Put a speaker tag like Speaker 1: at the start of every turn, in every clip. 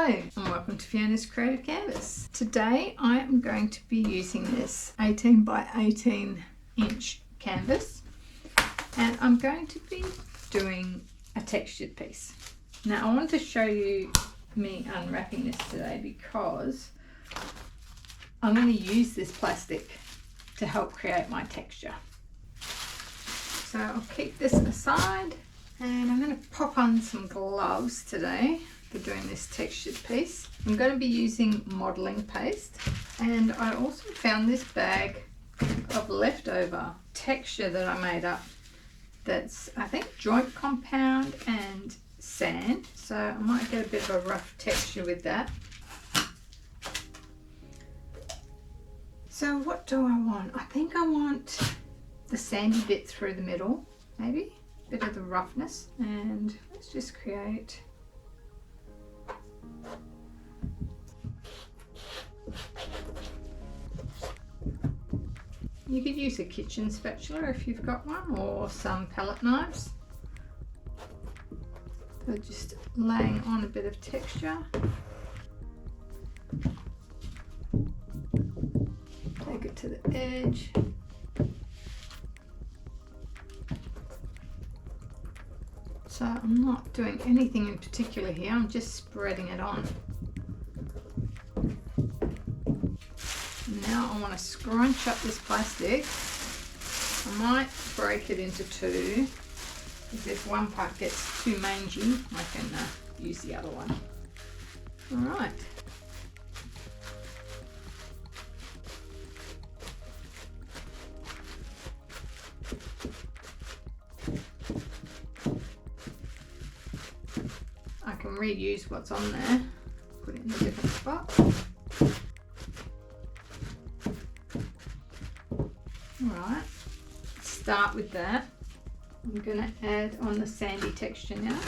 Speaker 1: Hello and welcome to Fiona's Creative Canvas. Today I am going to be using this 18 by 18 inch canvas and I'm going to be doing a textured piece. Now I want to show you me unwrapping this today because I'm going to use this plastic to help create my texture. So I'll keep this aside and I'm going to pop on some gloves today for doing this textured piece. I'm going to be using modelling paste, and I also found this bag of leftover texture that I made up that's I think joint compound and sand, so I might get a bit of a rough texture with that. So what do I want? I think I want the sandy bit through the middle, maybe a bit of the roughness, and let's just create You could use a kitchen spatula if you've got one, or some palette knives. So just laying on a bit of texture. Take it to the edge. So I'm not doing anything in particular here, I'm just spreading it on. Now I want to scrunch up this plastic. I might break it into two. If one part gets too mangy, I can use the other one. Alright. I can reuse what's on there, put it in a different spot. Alright, start with that. I'm going to add on the sandy texture now.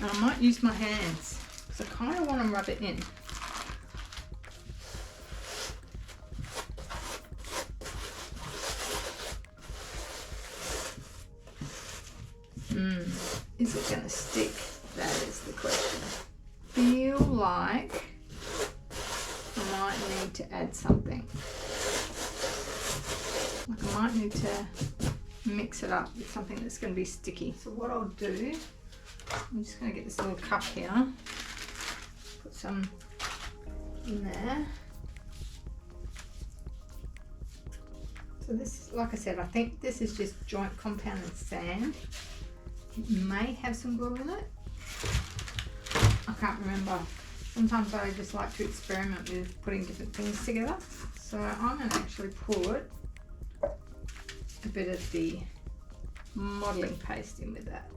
Speaker 1: And I might use my hands because I kind of want to rub it in. Is it going to stick? That is the question. Feel like I might need to add something. Like I might need to mix it up with something that's going to be sticky. So what I'll do, I'm just going to get this little cup here, put some in there. So this, like I said, I think this is just joint compounded sand. It may have some glue in it. I can't remember. Sometimes I just like to experiment with putting different things together. So I'm going to actually put a bit of the modelling paste in with that.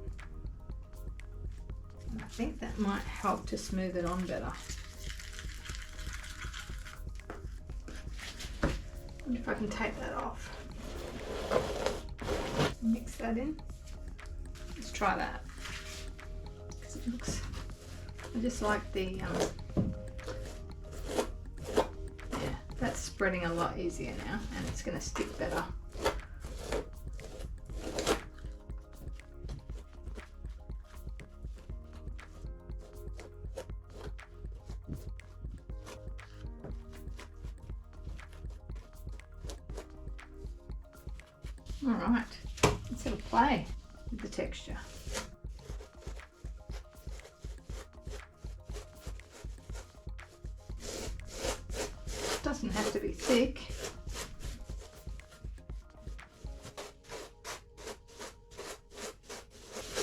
Speaker 1: And I think that might help to smooth it on better. I wonder if I can take that off. Mix that in. Let's try that. Because it looks, I just like the, yeah, that's spreading a lot easier now and it's going to stick better. Alright, let's have a play with the texture. It doesn't have to be thick.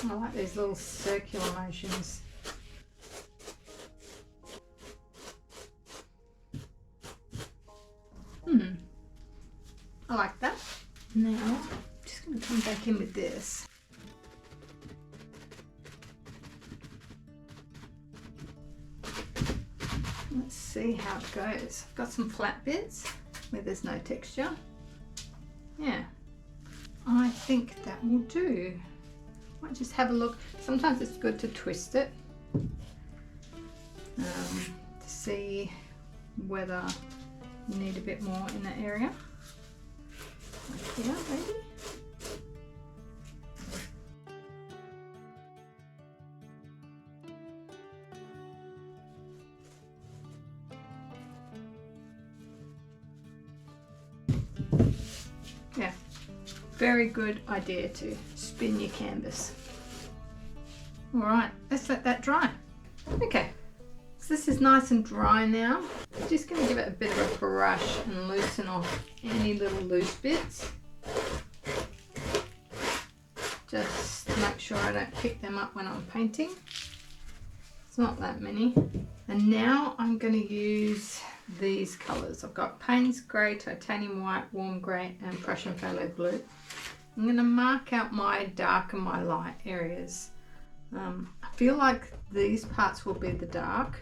Speaker 1: I like these little circular motions. I like that. Now, I'm just going to come back in with this. Let's see how it goes. I've got some flat bits where there's no texture. Yeah, I think that will do. Might just have a look. Sometimes it's good to twist it to see whether you need a bit more in that area. Like here, maybe. very good idea to spin your canvas. All right, let's let that dry. Okay, so this is nice and dry now. I'm just going to give it a bit of a brush and loosen off any little loose bits. Just to make sure I don't pick them up when I'm painting. It's not that many. And now I'm going to use these colours. I've got Payne's Grey, Titanium White, Warm Grey and Prussian Phthalo Blue. I'm going to mark out my dark and my light areas. I feel like these parts will be the dark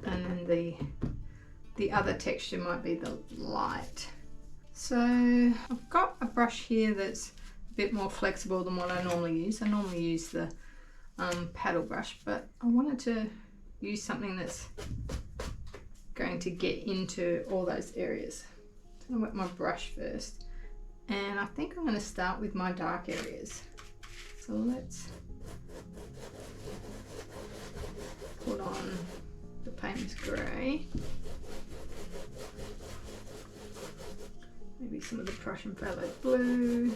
Speaker 1: and then the other texture might be the light. So I've got a brush here that's a bit more flexible than what I normally use. I normally use the paddle brush, but I wanted to use something that's going to get into all those areas. So I'll wet my brush first, and I think I'm going to start with my dark areas. So let's put on the Payne's Grey, maybe some of the Prussian Phthalo Blue,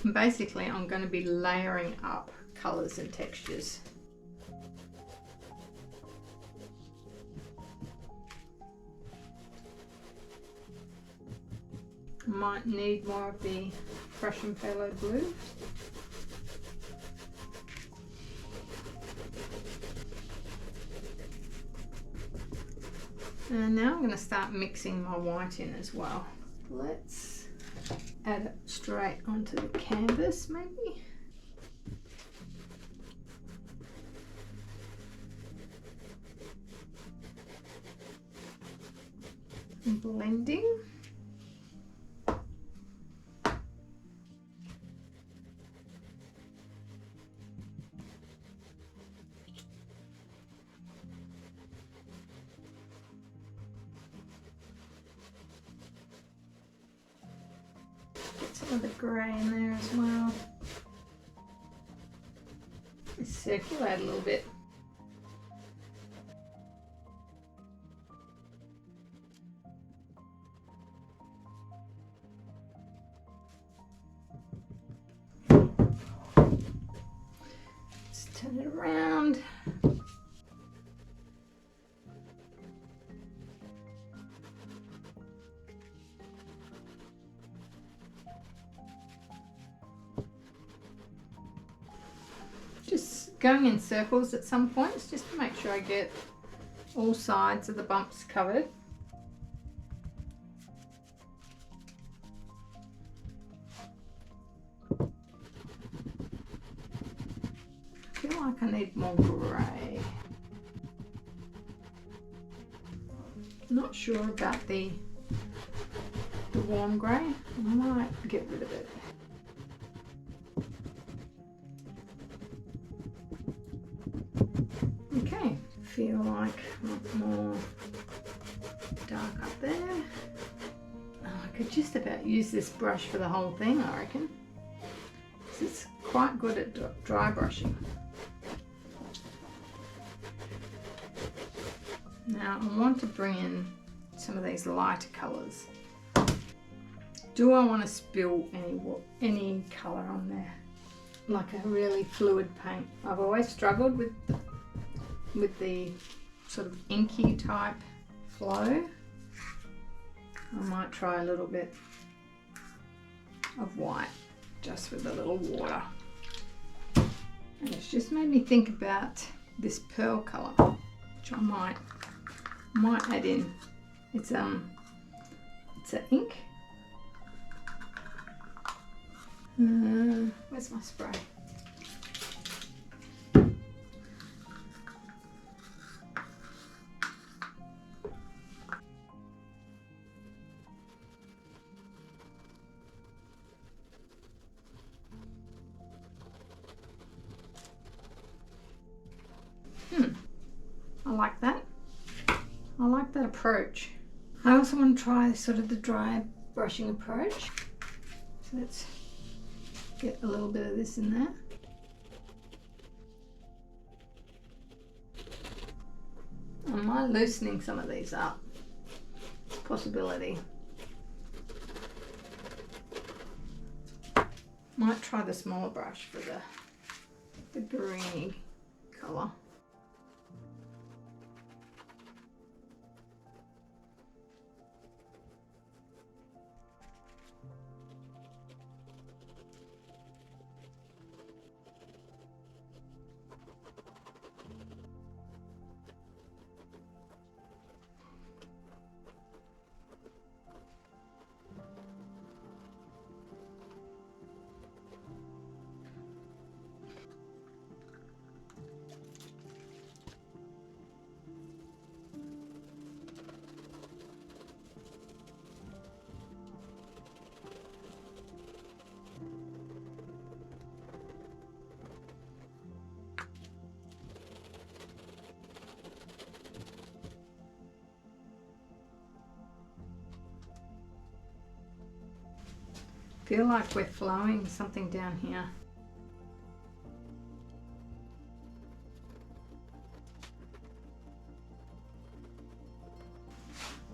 Speaker 1: and basically I'm going to be layering up colours and textures. I might need more of the Prussian Phthalo Blue. And now I'm going to start mixing my white in as well. Let's add it straight onto the canvas maybe. And blending. Some of the grey in there as well. Just circulate a little bit. Just turn it around. Just going in circles at some points just to make sure I get all sides of the bumps covered. I feel like I need more grey. Not sure about the warm grey. I might get rid of it. Okay, feel like I want more dark up there. Oh, I could just about use this brush for the whole thing, I reckon. It's quite good at dry brushing. Now I want to bring in some of these lighter colours. Do I want to spill any colour on there? Like a really fluid paint. I've always struggled with the sort of inky type flow. I might try a little bit of white just with a little water. And it's just made me think about this pearl colour, which I might add in. It's an ink. Where's my spray? I like that. I like that approach. I also want to try sort of the dry brushing approach. So let's get a little bit of this in there. I might loosening some of these up. It's a possibility. Might try the smaller brush for the greeny colour. Feel like we're flowing something down here.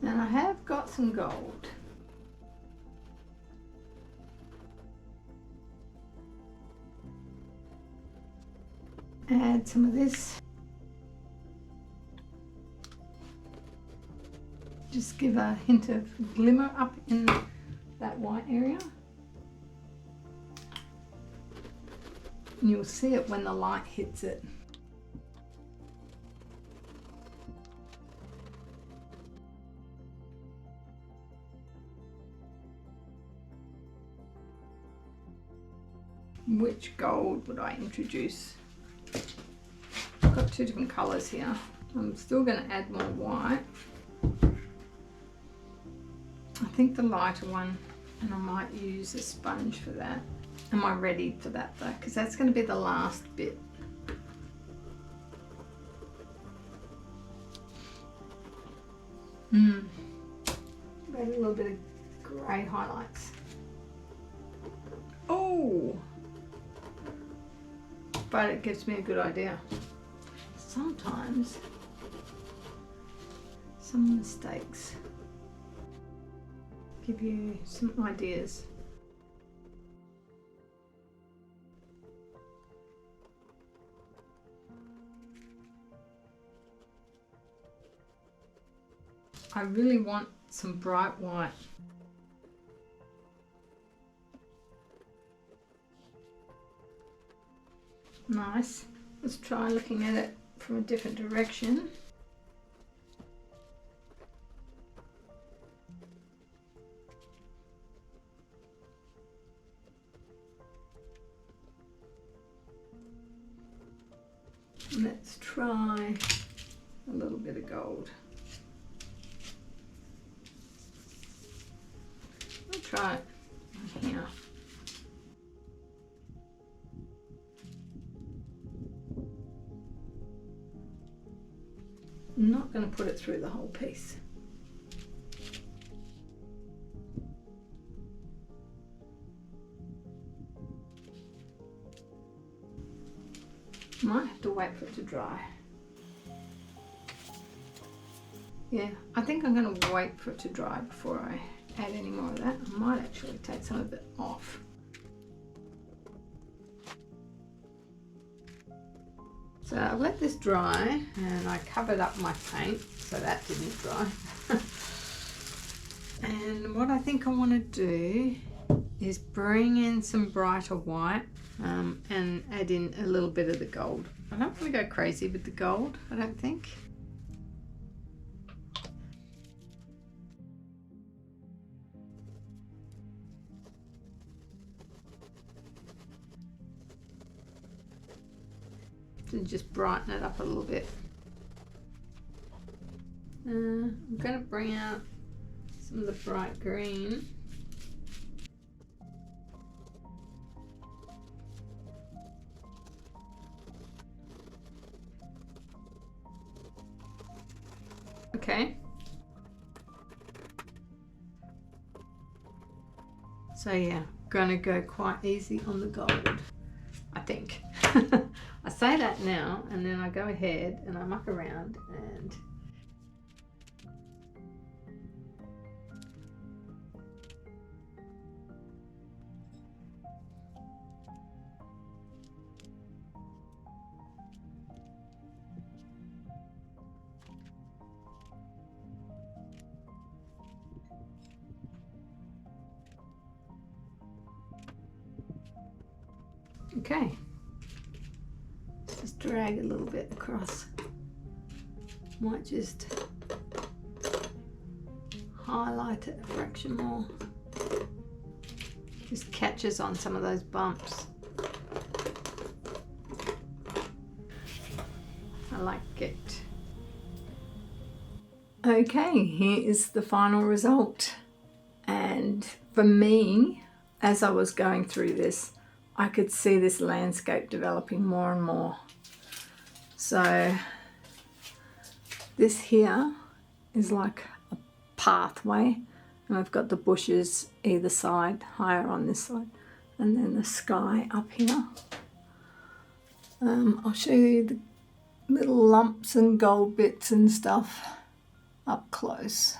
Speaker 1: And I have got some gold. Add some of this. Just give a hint of glimmer up in that white area. And you'll see it when the light hits it. Which gold would I introduce? I've got two different colours here. I'm still going to add more white. I think the lighter one, and I might use a sponge for that. Am I ready for that though? Because that's going to be the last bit. Got a little bit of grey highlights. Oh! But it gives me a good idea. Sometimes some mistakes give you some ideas. I really want some bright white. Nice. Let's try looking at it from a different direction. Let's try a little bit of gold. I'll try it here. I'm not going to put it through the whole piece. Might have to wait for it to dry. Yeah, I think I'm going to wait for it to dry before I add any more of that. I might actually take some of it off. So I let this dry and I covered up my paint so that didn't dry. And what I think I want to do is bring in some brighter white and add in a little bit of the gold. I don't want to go crazy with the gold, I don't think. To just brighten it up a little bit. I'm going to bring out some of the bright green. Okay. So yeah, gonna go quite easy on the gold, I think. I say that now and then I go ahead and I muck around and Okay, just drag a little bit across. Might just highlight it a fraction more. Just catches on some of those bumps. I like it. Okay, here is the final result. And for me, as I was going through this, I could see this landscape developing more and more. So this here is like a pathway, and I've got the bushes either side, higher on this side, and then the sky up here. I'll show you the little lumps and gold bits and stuff up close.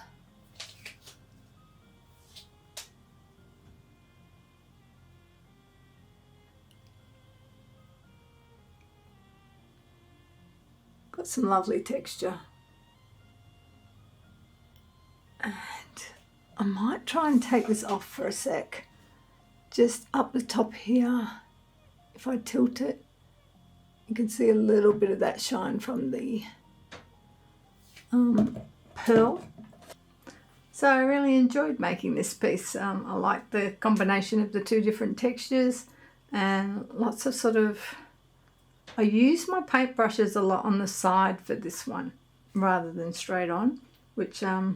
Speaker 1: Got some lovely texture. And I might try and take this off for a sec. Just up the top here, if I tilt it, you can see a little bit of that shine from the pearl. So I really enjoyed making this piece. I like the combination of the two different textures and lots of sort of, I use my paintbrushes a lot on the side for this one rather than straight on, which I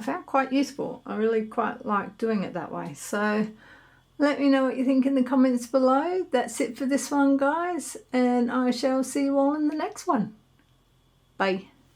Speaker 1: found quite useful. I really quite like doing it that way. So let me know what you think in the comments below. That's it for this one, guys, and I shall see you all in the next one. Bye.